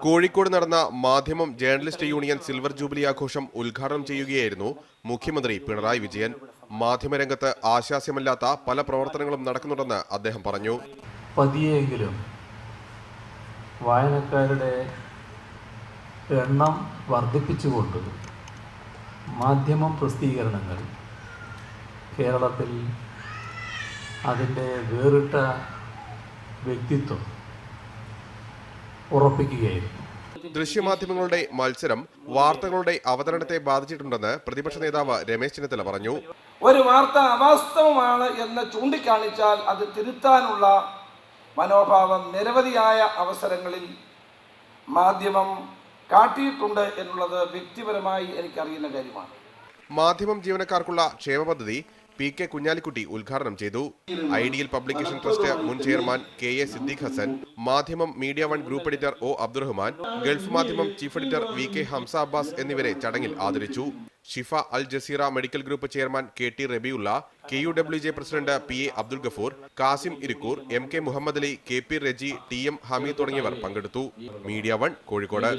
കോഴിക്കോട് നടന്ന മാധ്യമം journalist union silver jubilee ആഘോഷം ഉദ്ഘാടനം ചെയ്യുകയായിരുന്നു മുഖ്യമന്ത്രി പിണറായി വിജയൻ. മാധ്യമരംഗത്ത് ആശാസ്യമല്ലാത്ത പല പ്രവർത്തനങ്ങളും നടക്കുന്നുണ്ടെന്ന് അദ്ദേഹം പറഞ്ഞു. പതിയെങ്കിലും വായനക്കാരുടെ എണ്ണം വർദ്ധിപ്പിച്ചുകൊണ്ട് മാധ്യമം പ്രസിദ്ധീകരണങ്ങൾ കേരളത്തിൽ അതിൻ്റെ വേറിട്ട വ്യക്തിത്വം ഉറപ്പിക്കുകയായിരുന്നു. ദൃശ്യമാധ്യമങ്ങളുടെ മത്സരം വാർത്തകളുടെ അവതരണത്തെ ബാധിച്ചിട്ടുണ്ടെന്ന് പ്രതിപക്ഷ നേതാവ് രമേശ് ചെന്നിത്തല പറഞ്ഞു. ഒരു വാർത്ത അവാസ്തവമാണ് എന്ന് ചൂണ്ടിക്കാണിച്ചാൽ അത് തിരുത്താനുള്ള മനോഭാവം നിരവധിയായ അവസരങ്ങളിൽ മാധ്യമം കാട്ടിയിട്ടുണ്ട് എന്നുള്ളത് വ്യക്തിപരമായി എനിക്കറിയുന്ന കാര്യമാണ്. മാധ്യമം ജീവനക്കാർക്കുള്ള ക്ഷേമ പദ്ധതി പി.കെ. കുഞ്ഞാലിക്കുട്ടി ഉദ്ഘാടനം ചെയ്തു. ഐഡിയൽ പബ്ലിക്കേഷൻ ട്രസ്റ്റ് മുൻ chairman K A. Siddique Hassan, Madhyamam media one group editor O. Abdurahman, Gulf Madhyamam chief editor V K. Hamza Abbas എന്നിവരെ ചടങ്ങിൽ ആദരിച്ചു. Shifa Al Jazeera medical group chairman K T. Rabiulla, KUWJ president P.A. Abdul Gafoor, Kasim Irikkur, M.K. Muhammad Ali, K.P. Reji, T.M. Hameed തുടങ്ങിയവർ പങ്കെടുത്തു. Media one Kozhikode.